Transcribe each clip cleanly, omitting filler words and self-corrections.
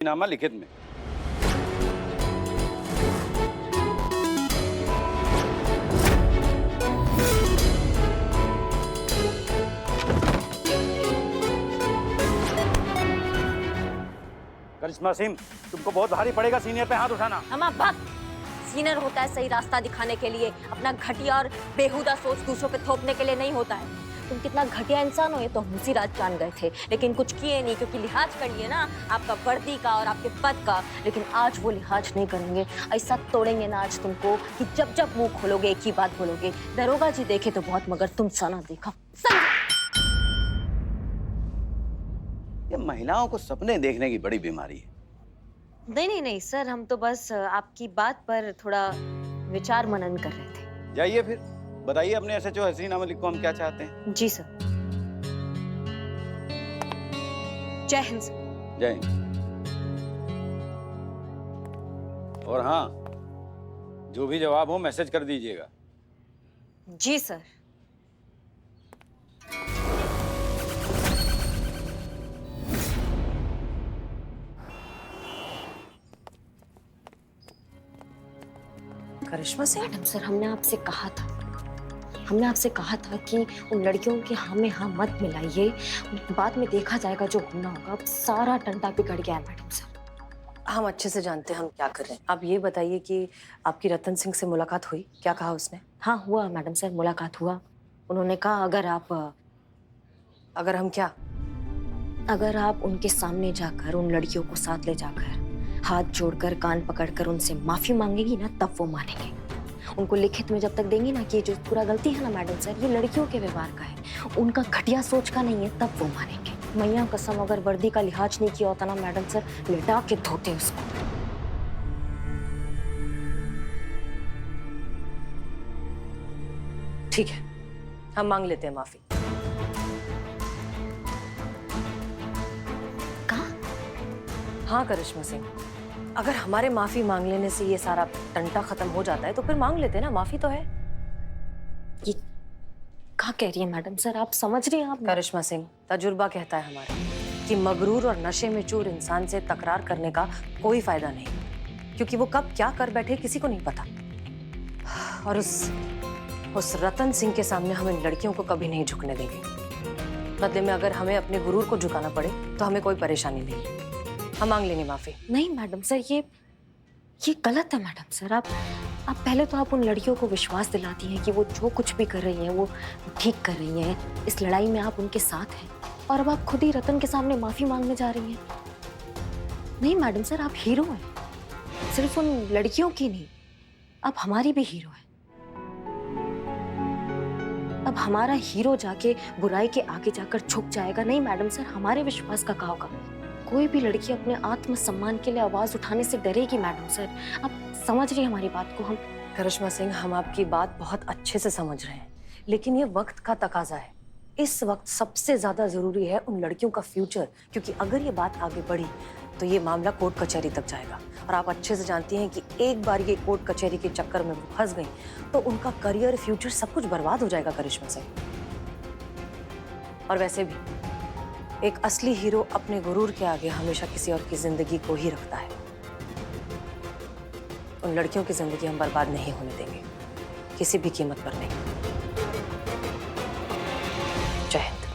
नामा लिखित में। करिश्मा सिंह, तुमको बहुत भारी पड़ेगा सीनियर पे हाथ उठाना। हमारा भक्त सीनियर होता है सही रास्ता दिखाने के लिए, अपना घटिया और बेहुदा सोच दूसरों पे थोपने के लिए नहीं होता है। तुम कितना घटिया इंसान हो ये तो हम उसी रात जान गए थे, लेकिन कुछ किए नहीं क्योंकि लिहाज कर लिए ना आपका वर्दी का और आपके पद का। लेकिन आज वो लिहाज नहीं करेंगे, ऐसा तोड़ेंगे ना आज तुमको कि जब जब मुंह खोलोगे एक ही बात बोलोगे, दरोगा जी देखे तो बहुत मगर तुम सना देखा। ये महिलाओं को सपने देखने की बड़ी बीमारी है। नहीं नहीं नहीं सर, हम तो बस आपकी बात पर थोड़ा विचार मनन कर रहे थे। जाइए फिर बताइए अपने एसएचओ हसीना मलिक को हम क्या चाहते हैं। जी सर। जय हिंद सर। जय हिंद। और हाँ, जो भी जवाब हो मैसेज कर दीजिएगा। जी सर। करिश्मा सिंह, मैडम सर, हमने आपसे कहा था कि उन लड़कियों के हाँ में हाँ मत मिलाइए, बाद में देखा जाएगा जो होना होगा। अब सारा टंटा बिगड़ गया है मैडम सर। हम अच्छे से जानते हैं हम क्या कर रहे हैं। आप ये बताइए कि आपकी रतन सिंह से मुलाकात हुई, क्या कहा उसने? हाँ हुआ मैडम सर, मुलाकात हुआ। उन्होंने कहा अगर हम क्या? अगर आप उनके सामने जाकर उन लड़कियों को साथ ले जाकर हाथ जोड़कर कान पकड़कर उनसे माफी मांगेगी ना, तब वो मानेंगे। उनको लिखित में जब तक देंगी ना कि ये जो पूरा गलती है ना मैडम सर, ये लड़कियों के व्यवहार का है, उनका घटिया सोच का नहीं है, तब वो मानेंगे। मैया कसम, अगर वर्दी का लिहाज नहीं किया होता ना मैडम सर, लिटा के धोते उसको। ठीक है, हम मांग लेते हैं माफी। कहा? हाँ करिश्मा सिंह, अगर हमारे माफी मांग लेने से ये सारा टंटा खत्म हो जाता है तो फिर मांग लेते हैं ना, माफी तो है। ये क्या कह रही है मैडम सर, आप समझ रही हैं आप? करिश्मा सिंह, तजुर्बा कहता है हमारा कि मगरूर और नशे में चूर इंसान से तकरार करने का कोई फायदा नहीं, क्योंकि वो कब क्या कर बैठे किसी को नहीं पता। और उस रतन सिंह के सामने हम इन लड़कियों को कभी नहीं झुकने देंगे। बदले में अगर हमें अपने गुरूर को झुकाना पड़े तो हमें कोई परेशानी नहीं है। हम मांग लेंगे माफी। नहीं मैडम सर, ये गलत है मैडम सर। आप पहले तो आप उन लड़कियों को विश्वास दिलाती हैं कि वो जो कुछ भी कर रही हैं वो ठीक कर रही हैं, इस लड़ाई में आप उनके साथ हैं, और अब आप खुद ही रतन के सामने माफी मांगने जा रही हैं। नहीं मैडम सर, आप हीरो हैं, सिर्फ उन लड़कियों की नहीं, आप हमारी भी हीरो हैं। अब हमारा हीरो जाके बुराई के आगे जाकर झुक जाएगा? नहीं मैडम सर, हमारे विश्वास का क्या होगा? कोई भी लड़की अपने आत्मसम्मान के लिए आवाज उठाने से डरेगी मैडम सर। आप समझ रही हैं हमारी बात को? हम करिश्मा सिंह, हम आपकी बात बहुत अच्छे से समझ रहे हैं, लेकिन ये वक्त का तकाजा है। इस वक्त सबसे ज्यादा जरूरी है उन लड़कियों का फ्यूचर, क्योंकि अगर ये बात आगे बढ़ी तो ये मामला कोर्ट कचहरी तक जाएगा। और आप अच्छे से जानती हैं कि एक बार ये कोर्ट कचहरी के चक्कर में वो फंस गई तो उनका करियर, फ्यूचर सब कुछ बर्बाद हो जाएगा करिश्मा सिंह। और वैसे भी एक असली हीरो अपने गुरूर के आगे हमेशा किसी और की जिंदगी को ही रखता है। उन लड़कियों की जिंदगी हम बर्बाद नहीं होने देंगे, किसी भी कीमत पर नहीं। जय हिंद।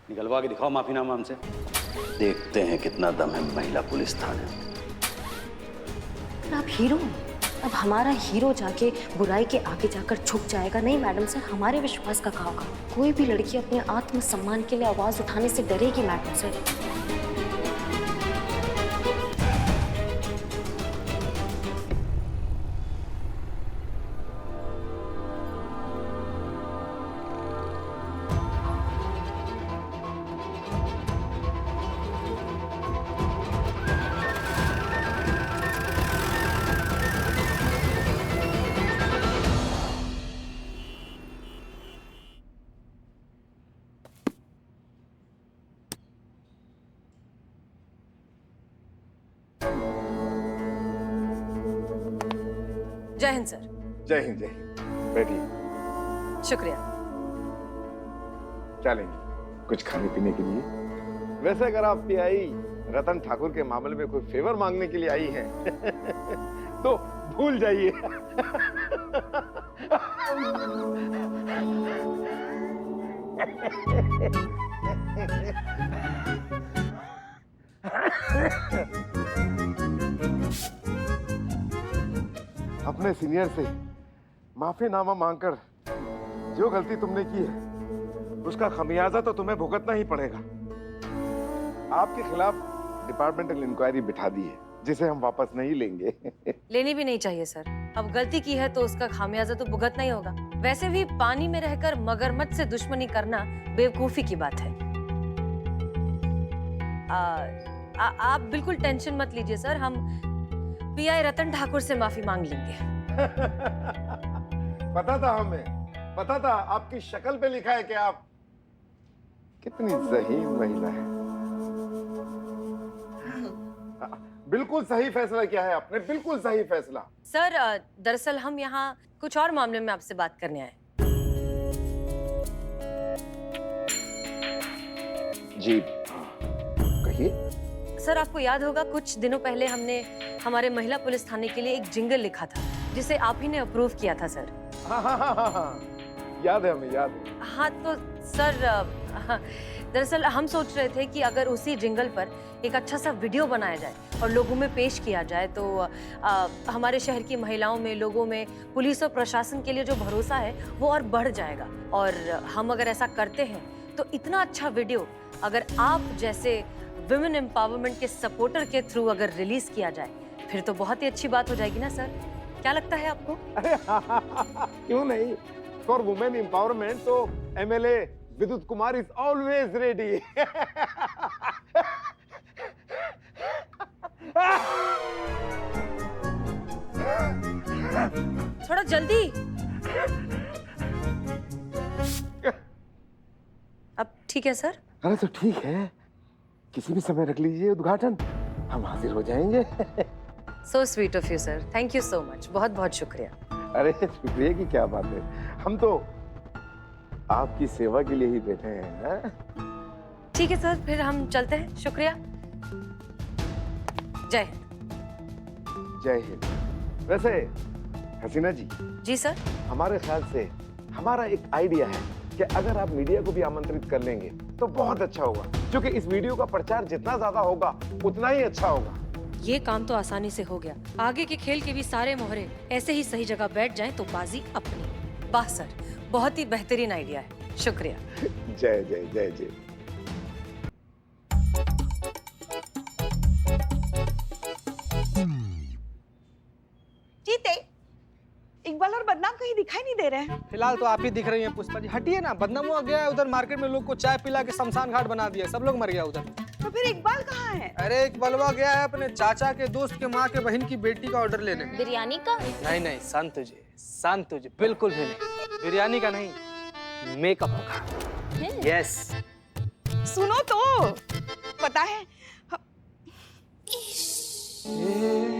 निकलवा के दिखाओ माफीनामा हमसे, देखते हैं कितना दम है महिला पुलिस थाने में। आप हीरो हैं, अब हमारा हीरो जाके बुराई के आगे जाकर झुक जाएगा? नहीं मैडम सर, हमारे विश्वास का क्या होगा? कोई भी लड़की अपने आत्मसम्मान के लिए आवाज उठाने से डरेगी मैडम सर। जय हिंद सर। जय हिंद जय हिंद। बैठिए। शुक्रिया। चलेंगे कुछ खाने पीने के लिए। वैसे अगर आप पीआई रतन ठाकुर के मामले में कोई फेवर मांगने के लिए आई हैं तो भूल जाइए। अपने सीनियर से माफीनामा मांगकर जो गलती तुमने की है उसका खमियाजा तो तुम्हें भुगतना ही पड़ेगा। आपके खिलाफ डिपार्टमेंटल इंक्वायरी बिठा दी है जिसे हम वापस नहीं लेंगे। लेनी भी नहीं चाहिए सर। अब गलती की है तो उसका खामियाजा तो भुगतना ही होगा। वैसे भी पानी में रहकर मगरमच्छ से दुश्मनी करना बेवकूफी की बात है। आप बिल्कुल टेंशन मत लीजिए सर, हम पीआई रतन ठाकुर से माफी मांग लेंगे। पता था हमें, पता था। आपकी शक्ल पे लिखा है कि आप कितनी ज़हीन महिला है। बिल्कुल सही फैसला किया है आपने, बिल्कुल सही फैसला। सर दरअसल हम यहाँ कुछ और मामले में आपसे बात करने आए। जी कहिए। सर आपको याद होगा कुछ दिनों पहले हमने हमारे महिला पुलिस थाने के लिए एक जिंगल लिखा था जिसे आप ही ने अप्रूव किया था सर। हाँ, याद है, हमें याद है। हाँ तो सर दरअसल हम सोच रहे थे कि अगर उसी जिंगल पर एक अच्छा सा वीडियो बनाया जाए और लोगों में पेश किया जाए तो हमारे शहर की महिलाओं में, लोगों में पुलिस और प्रशासन के लिए जो भरोसा है वो और बढ़ जाएगा। और हम अगर ऐसा करते हैं तो इतना अच्छा वीडियो अगर आप जैसे विमेन एम्पावरमेंट के सपोर्टर के थ्रू अगर रिलीज किया जाए फिर तो बहुत ही अच्छी बात हो जाएगी ना सर। क्या लगता है आपको? अरे क्यों नहीं। फॉर वुमेन एम्पावरमेंट तो एमएलए विद्युत कुमार इज ऑलवेज रेडी। थोड़ा जल्दी। अब ठीक है सर? अरे तो ठीक है, किसी भी समय रख लीजिए उद्घाटन, हम हाजिर हो जाएंगे। So sweet of you sir, thank you so much, बहुत बहुत शुक्रिया। अरे शुक्रिया की क्या बात है, हम तो आपकी सेवा के लिए ही बैठे हैं। ठीक है सर, फिर हम चलते हैं। शुक्रिया। जय हिंद। जय हिंद। वैसे हसीना जी। जी सर। हमारे ख्याल से हमारा एक आइडिया है कि अगर आप मीडिया को भी आमंत्रित कर लेंगे तो बहुत अच्छा होगा, क्योंकि इस वीडियो का प्रचार जितना ज्यादा होगा उतना ही अच्छा होगा। ये काम तो आसानी से हो गया। आगे के खेल के भी सारे मोहरे ऐसे ही सही जगह बैठ जाएं तो बाजी अपनी। वाह सर, बहुत ही बेहतरीन आइडिया है, शुक्रिया। जय जय जय जय। जीते, इकबाल और बदनाम कहीं दिखाई नहीं दे रहे हैं। फिलहाल तो आप ही दिख रही हैं पुष्पा जी। हटिए ना, बदनाम हुआ गया है उधर मार्केट में, लोग को चाय पिला के शमशान घाट बना दिया, सब लोग मर गया उधर। तो फिर इकबाल कहाँ है? अरे इकबालवा गया है अपने चाचा के दोस्त के माँ के बहन की बेटी का ऑर्डर लेने। बिरयानी का? नहीं नहीं, शांत तुझे बिल्कुल भी नहीं। बिरयानी का नहीं, मेकअप का। यस। सुनो तो, पता है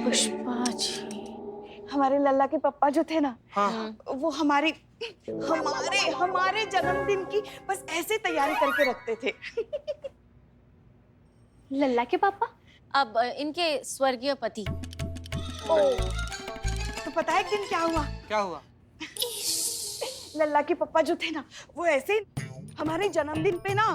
पुष्पा जी, हमारे लल्ला के पप्पा जो थे ना, हाँ। वो हमारे जन्मदिन की बस ऐसे तैयारी करके रखते थे। लल्ला के पापा? अब इनके स्वर्गीय पति। ओ, तो पता है एक दिन क्या हुआ? क्या हुआ? लल्ला के पापा जो थे ना, वो ऐसे हमारे जन्मदिन पे ना,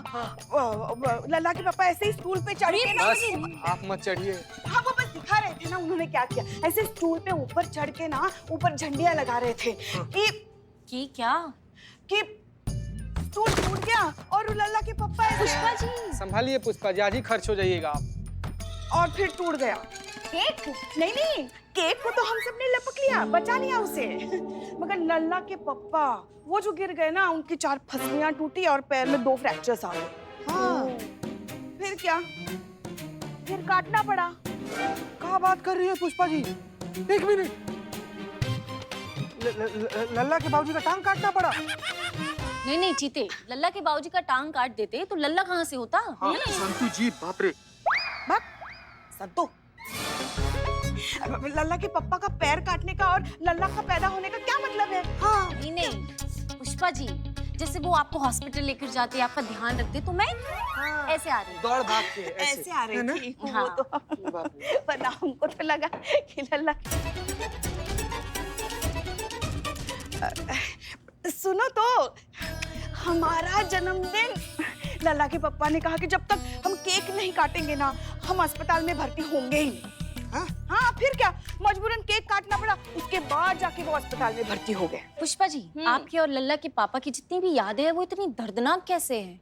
लल्ला के पापा ऐसे ही स्टूल पे चढ़ के ना, बस आप मत चढ़िए। हाँ वो बस दिखा रहे थे ना उन्होंने क्या किया। ऐसे स्टूल पे ऊपर चढ़ के ना, ऊपर झंडियां लगा रहे थे कि स्टूल टूट गया और लल्ला के पापा पुष्पा जी संभालिए पुष्पा जी, आज ही खर्च हो जाइएगा आप। और फिर टूट गया केक। नहीं, केक को तो हम सबने लपक लिया, बचा लिया उसे, मगर लल्ला के पप्पा वो जो गिर गए ना, उनकी 4 फसलियां टूटी और पैर में 2 फ्रैक्चर्स आ गए। हाँ, फिर क्या, फिर काटना पड़ा। क्या बात कर रही है पुष्पा जी? एक मिनट, लल्ला के बाबूजी का टांग काटना पड़ा? नहीं चीते, लल्ला के बाबूजी का टांग काट देते तो लल्ला कहाँ से होता? हाँ, संतू जी, बाप रे। संतू, लल्ला के पप्पा का पैर काटने का और लल्ला का पैदा होने का क्या मतलब है? हाँ नहीं नहीं पुष्पा जी, जैसे वो आपको हॉस्पिटल लेकर जाते, आपका ध्यान रखते, तो मैं ऐसे आ रही। दौड़ भाग के ऐसे आ रही थी वो हाँ। तो। वरना हमको तो लगा कि लल्ला। सुनो तो, हमारा जन्मदिन, लल्ला के पप्पा ने कहा कि जब तक हम केक नहीं काटेंगे ना, हम अस्पताल में भर्ती होंगे ही नहीं। हाँ फिर क्या, मजबूरन केक काटना पड़ा, उसके बाद जाके वो अस्पताल में भर्ती हो गए। पुष्पा जी, आपकी और लल्ला के पापा की जितनी भी यादें हैं वो इतनी दर्दनाक कैसे हैं?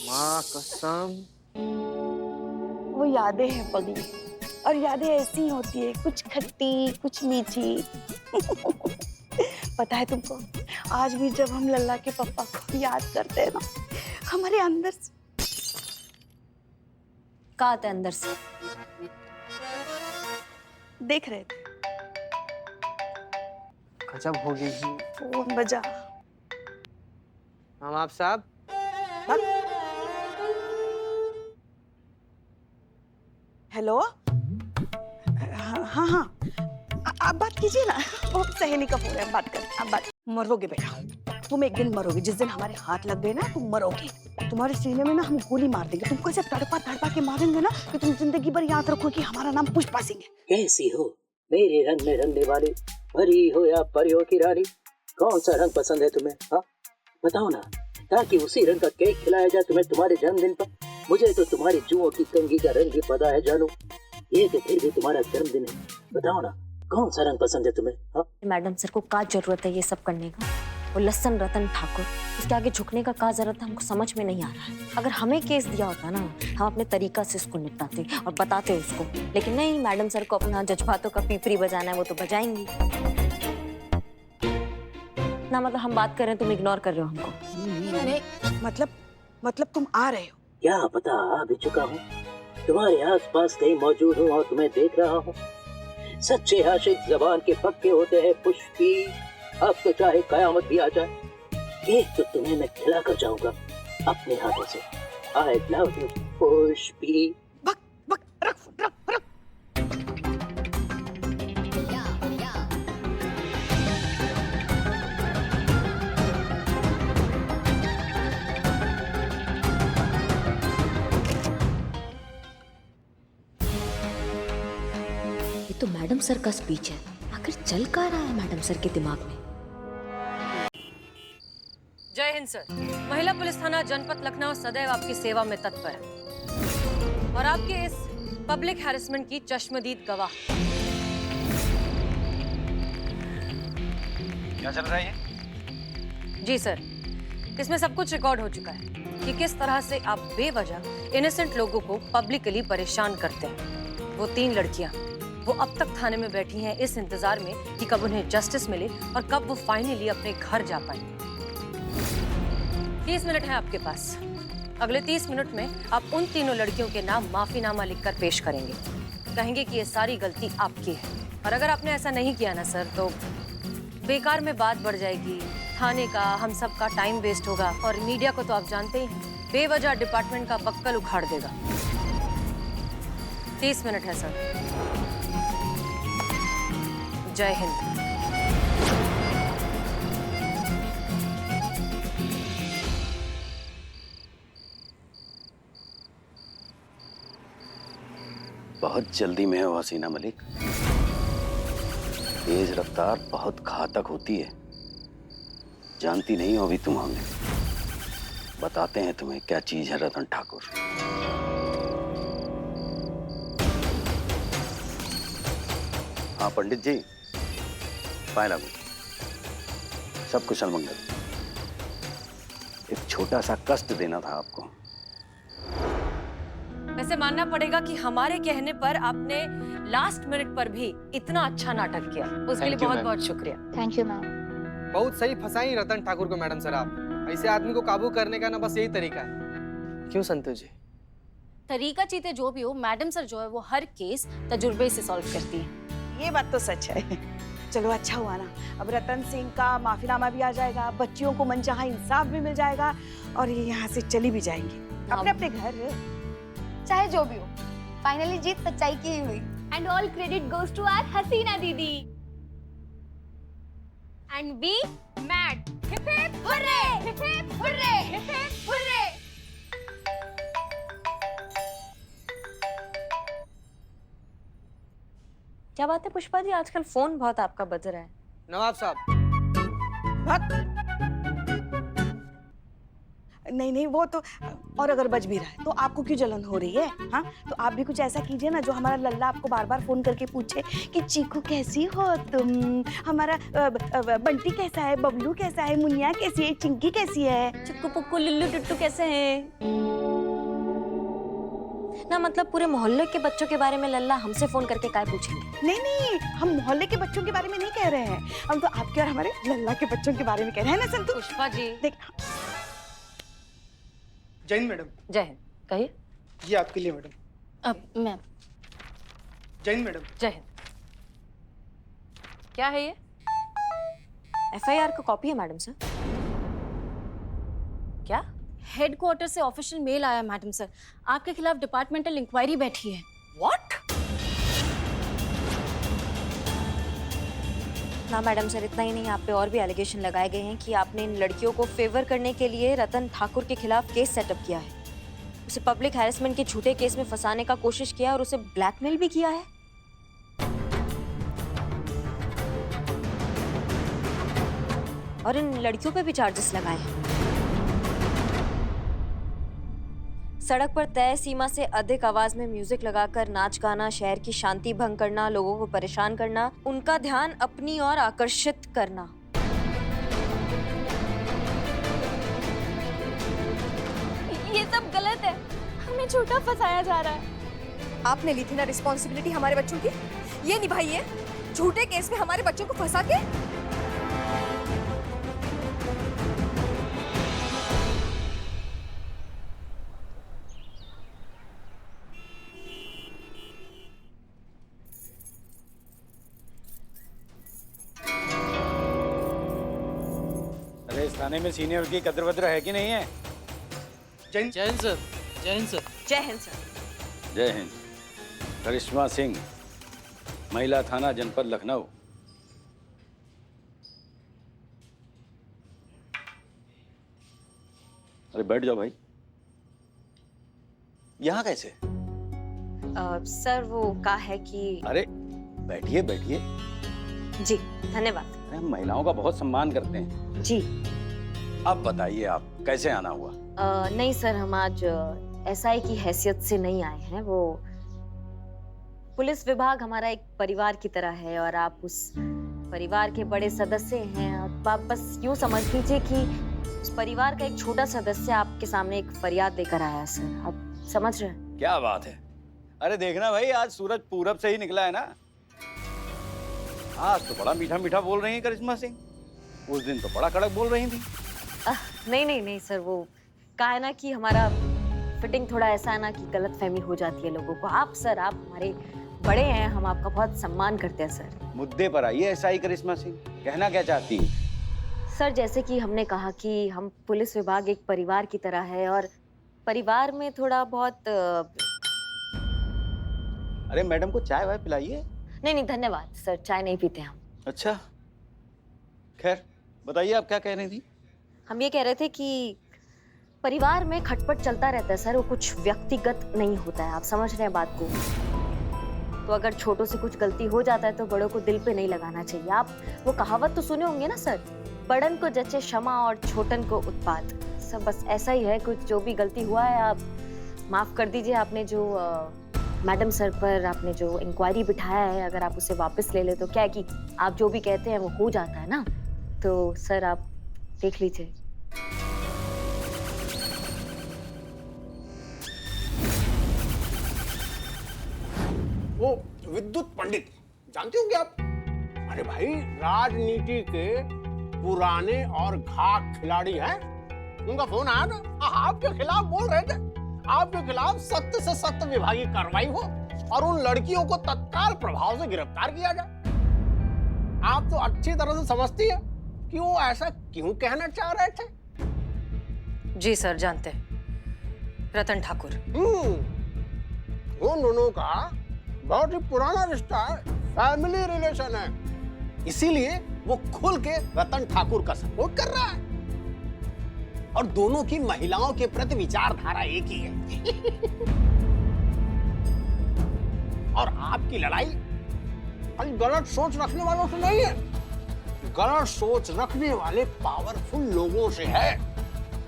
माँ कसम। वो यादें हैं पगली, और यादें ऐसी होती है, कुछ खट्टी कुछ मीठी। पता है तुमको, आज भी जब हम लल्ला के पापा को याद करते हैं ना, हमारे अंदर से का आता है अंदर से? देख रहे थे, गजब हो गई जी। फोन बजा। हम आप साहब। हेलो, हाँ हाँ, आप बात कीजिए ना, वो सहेली का फोन है, आप बात करें, आप बात। मरोगे बेटा, तुम एक दिन मरोगे, जिस दिन हमारे हाथ लग गए ना तुम मरोगे। तुम्हारे सीने में ना हम गोली मार देंगे, तुमको ऐसे तड़पा तड़पा के मारेंगे ना कि तुम जिंदगी भर याद रखो कि हमारा नाम पुष्पा सिंह है। कैसी हो मेरे रंग में रंगने वाली, परी हो या परियों की रानी, कौन सा रंग पसंद है तुम्हें? हाँ बताओ ना, ताकि उसी रंग का केक खिलाया जाए तुम्हें तुम्हारे जन्मदिन पर। मुझे तो तुम्हारी जुओं की कंघी का रंग भी पता है जानू, ये तो फिर भी तुम्हारा जन्मदिन है। बताओ ना, कौन सा रंग पसंद है तुम्हें? हाँ मैडम सर को का जरूरत है ये सब करने का? वो लसन रतन ठाकुर, इसके आगे झुकने का का जरूरत है, हमको समझ में नहीं आ रहा है। अगर हमें केस दिया होता ना, हम अपने तरीका से इसको निपटाते और बताते उसको, लेकिन नहीं, मैडम सर को अपना जज्बातों का पीपरी बजाना है, वो तो बजाएंगी ना। मतलब हम बात कर रहे हैं, तुम इग्नोर कर रहे हो हमको। मतलब तुम आ रहे हो? क्या पता, आ भी चुका हूँ, तुम्हारे आसपास कहीं मौजूद हूँ और तुम्हें देख रहा हूँ। सच्चे आशिक जबान के पक्के होते हैं पुष्पी, अब तो चाहे कयामत भी आ जाए, केक तो तुम्हें मैं खिला कर जाऊंगा अपने हाथों से। I love you Pushpi. बक बक, रख रख रख। ये तो मैडम सर का स्पीच है, आखिर चल क्या रहा है मैडम सर के दिमाग में? जय हिंद सर। महिला पुलिस थाना जनपद लखनऊ सदैव आपकी सेवा में तत्पर है और आपके इस पब्लिक हैरेसमेंट की चश्मदीद गवाह। क्या चल रहा है ये? जी सर, इसमें सब कुछ रिकॉर्ड हो चुका है कि किस तरह से आप बेवजह इनोसेंट लोगों को पब्लिकली परेशान करते हैं। वो 3 लड़कियां, वो अब तक थाने में बैठी हैं इस इंतजार में कि कब उन्हें जस्टिस मिले और कब वो फाइनली अपने घर जा पाए। 30 मिनट है आपके पास। अगले 30 मिनट में आप उन तीनों लड़कियों के नाम माफीनामा लिखकर पेश करेंगे। कहेंगे कि ये सारी गलती आपकी है, और अगर आपने ऐसा नहीं किया ना सर, तो बेकार में बात बढ़ जाएगी, थाने का, हम सब का टाइम वेस्ट होगा, और मीडिया को तो आप जानते ही हैं, बेवजह डिपार्टमेंट का बक्कल उखाड़ देगा। 30 मिनट है सर। जय हिंद। बहुत जल्दी में हो हसीना मलिक, तेज रफ्तार बहुत घातक होती है, जानती नहीं हो अभी तुम हमें। बताते हैं तुम्हें क्या चीज है रतन ठाकुर। हाँ पंडित जी, पाए लागू, सब कुशल मंगल। एक छोटा सा कष्ट देना था आपको। वैसे मानना पड़ेगा कि हमारे कहने पर आपने लास्ट मिनट पर भी इतना अच्छा नाटक किया, उसके लिए बहुत बहुत शुक्रिया। Thank you ma'am. बहुत सही फंसाई रतन ठाकुर को मैडम सर आप। ऐसे आदमी को काबू करने का ना बस यही तरीका है। क्यों संतु जी? तरीका चीते जो भी हो, मैडम सर जो है वो हर केस तजुर्बे से सॉल्व करती है। ये बात तो सच है। चलो अच्छा हुआ ना, अब रतन सिंह का माफीनामा भी आ जाएगा, बच्चियों को मनचाहा इंसाफ भी मिल जाएगा, और ये यहाँ से चली भी जाएंगी अपने अपने घर। चाहे जो भी हो, फाइनली जीत सच्चाई की ही हुई। And all credit goes to our Hasina Didi. And we mad. Hip hip hooray! Hip hip hooray! Hip hip hooray! क्या बात है पुष्पा जी, आजकल फोन बहुत आपका बज रहा है। नवाब साहब, नहीं नहीं, वो तो, और अगर बज भी रहा है तो आपको क्यों जलन हो रही है? हाँ, तो आप भी कुछ ऐसा कीजिए ना जो हमारा लल्ला आपको बार बार फोन करके पूछे कि चीकू कैसी हो तुम, हमारा बंटी कैसा है, बबलू कैसा है, मुनिया कैसी है, चिंकी कैसी है, चिक्कू पुक्कू लिल्लू टुट्टू कैसे हैं? ना मतलब पूरे मोहल्ले के बच्चों के बारे में लल्ला हमसे फोन करके काय पूछेंगे? नहीं नहीं, हम मोहल्ले के बच्चों के बारे में नहीं कह रहे हैं, हम तो आपके और हमारे लल्ला के बच्चों के बारे में कह रहे हैं ना संतु। पुष्पा जी। देख, जय हिंद मैडम। जय हिंद। कहिए। ये आपके लिए मैडम। अब मैम। जय हिंद मैडम। जय हिंद। क्या है ये? FIR का कॉपी है मैडम सर। क्या? हेडक्वार्टर से ऑफिशियल मेल आया मैडम सर, आपके खिलाफ डिपार्टमेंटल इंक्वायरी बैठी है। What? ना मैडम सर, इतना ही नहीं, आप पे और भी एलिगेशन लगाए गए हैं कि आपने इन लड़कियों को फेवर करने के लिए रतन ठाकुर के खिलाफ केस सेटअप किया है, उसे पब्लिक हैरेसमेंट के झूठे केस में फंसाने का कोशिश किया और उसे ब्लैकमेल भी किया है। और इन लड़कियों पे भी चार्जेस लगाए हैं। सड़क पर तय सीमा से अधिक आवाज में म्यूजिक लगाकर नाच गाना, शहर की शांति भंग करना, लोगों को परेशान करना, उनका ध्यान अपनी ओर आकर्षित करना। ये सब गलत है, हमें झूठा फंसाया जा रहा है। आपने ली थी ना रिस्पॉन्सिबिलिटी हमारे बच्चों की, ये निभाइए। झूठे केस में हमारे बच्चों को फंसा के। अरे इस थाने में सीनियर की कद्र वद्र है कि नहीं है? जय हिंद सर। जय हिंद सर। जय हिंद सर। जय हिंद। करिश्मा सिंह, महिला थाना, जनपद लखनऊ। अरे बैठ जाओ भाई। यहाँ कैसे? सर वो कहा है कि। अरे बैठिए बैठिए। जी धन्यवाद। अरे हम महिलाओं का बहुत सम्मान करते हैं। जी। अब बताइए आप कैसे आना हुआ? नहीं सर, हम आज SI की हैसियत से नहीं आए हैं। वो पुलिस विभाग हमारा एक परिवार की तरह है और आप उस परिवार के बड़े सदस्य हैं। आप बस यूं समझ लीजिए कि उस परिवार का एक छोटा सदस्य आपके सामने एक फरियाद लेकर आया है सर। आप समझ रहे हैं? क्या बात है। अरे देखना भाई, आज सूरज पूरब से ही निकला है ना। आज तो बड़ा मीठा मीठा बोल रही है करिश्मा सिंह, उस दिन तो बड़ा कड़क बोल रही थी। नहीं सर, वो कहा है ना कि हमारा फिटिंग थोड़ा ऐसा है ना कि गलतफहमी हो जाती है लोगों को। आप सर, आप हमारे बड़े हैं, हम आपका बहुत सम्मान करते हैं सर। मुद्दे पर आइए SI करिश्मा सिंह, कहना क्या चाहती हैं? सर जैसे कि हमने कहा कि हम पुलिस विभाग एक परिवार की तरह है और परिवार में थोड़ा बहुत अरे मैडम को चाय वाय पिलाइए। नहीं धन्यवाद सर, चाय नहीं पीते हम। अच्छा खैर बताइए, आप क्या कह रही थी? हम ये कह रहे थे कि परिवार में खटपट चलता रहता है सर, वो कुछ व्यक्तिगत नहीं होता है। आप समझ रहे हैं बात को? तो अगर छोटों से कुछ गलती हो जाता है तो बड़ों को दिल पे नहीं लगाना चाहिए। आप वो कहावत तो सुने होंगे ना सर, बड़न को जचे क्षमा और छोटन को उत्पात। सब बस ऐसा ही है, कुछ जो भी गलती हुआ है आप माफ कर दीजिए। आपने जो मैडम सर पर आपने जो इंक्वायरी बिठाया है, अगर आप उसे वापस ले ले तो क्या है कि आप जो भी कहते हैं वो हो जाता है ना। तो सर आप देख लीजिए। वो विद्युत पंडित जानते होंगे आप? अरे भाई, राजनीति के पुराने और घाट खिलाड़ी हैं। उनका फोन आया ना, आपके खिलाफ बोल रहे थे, आपके खिलाफ सख्त से सख्त विभागीय कार्रवाई हो और उन लड़कियों को तत्काल प्रभाव से गिरफ्तार किया जाए। आप तो अच्छी तरह से समझती है कि वो ऐसा क्यों कहना चाह रहे थे। जी सर, जानते हैं। रतन ठाकुर। उन दोनों का बहुत ही पुराना रिश्ता है, फैमिली रिलेशन है। इसीलिए वो खुल के रतन ठाकुर का सपोर्ट कर रहा है। और दोनों की महिलाओं के प्रति विचारधारा एक ही है। और आपकी लड़ाई गलत सोच रखने वालों से नहीं है, गलत सोच रखने वाले पावरफुल लोगों से है।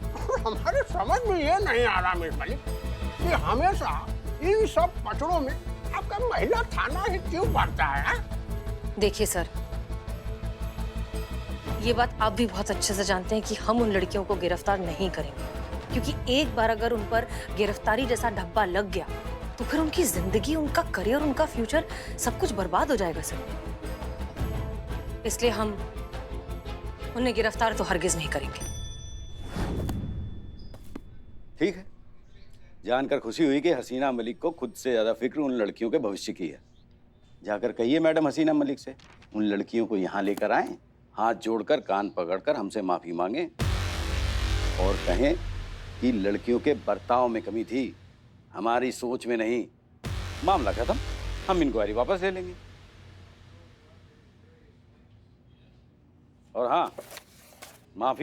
और हमारे समझ में ये नहीं आ रहा मिस मलिक कि हमेशा इन सब पचड़ों में आपका महिला थाना ही क्यों पड़ता है? देखिए सर, ये बात आप भी बहुत अच्छे से जानते हैं कि हम उन लड़कियों को गिरफ्तार नहीं करेंगे, क्योंकि एक बार अगर उन पर गिरफ्तारी जैसा धब्बा लग गया तो फिर उनकी जिंदगी, उनका करियर, उनका फ्यूचर सब कुछ बर्बाद हो जाएगा सर। इसलिए हम उन्हें गिरफ्तार तो हरगिज नहीं करेंगे। ठीक है, जानकर खुशी हुई कि हसीना मलिक को खुद से ज्यादा फिक्र उन लड़कियों के भविष्य की है। जाकर कहिए मैडम हसीना मलिक से उन लड़कियों को यहाँ लेकर आएं, हाथ जोड़कर कान पकड़कर हमसे माफी मांगे और कहें कि लड़कियों के बर्ताव में कमी थी, हमारी सोच में नहीं। मामला खत्म, हम इंक्वायरी वापस ले लेंगे। और हाँ, माफी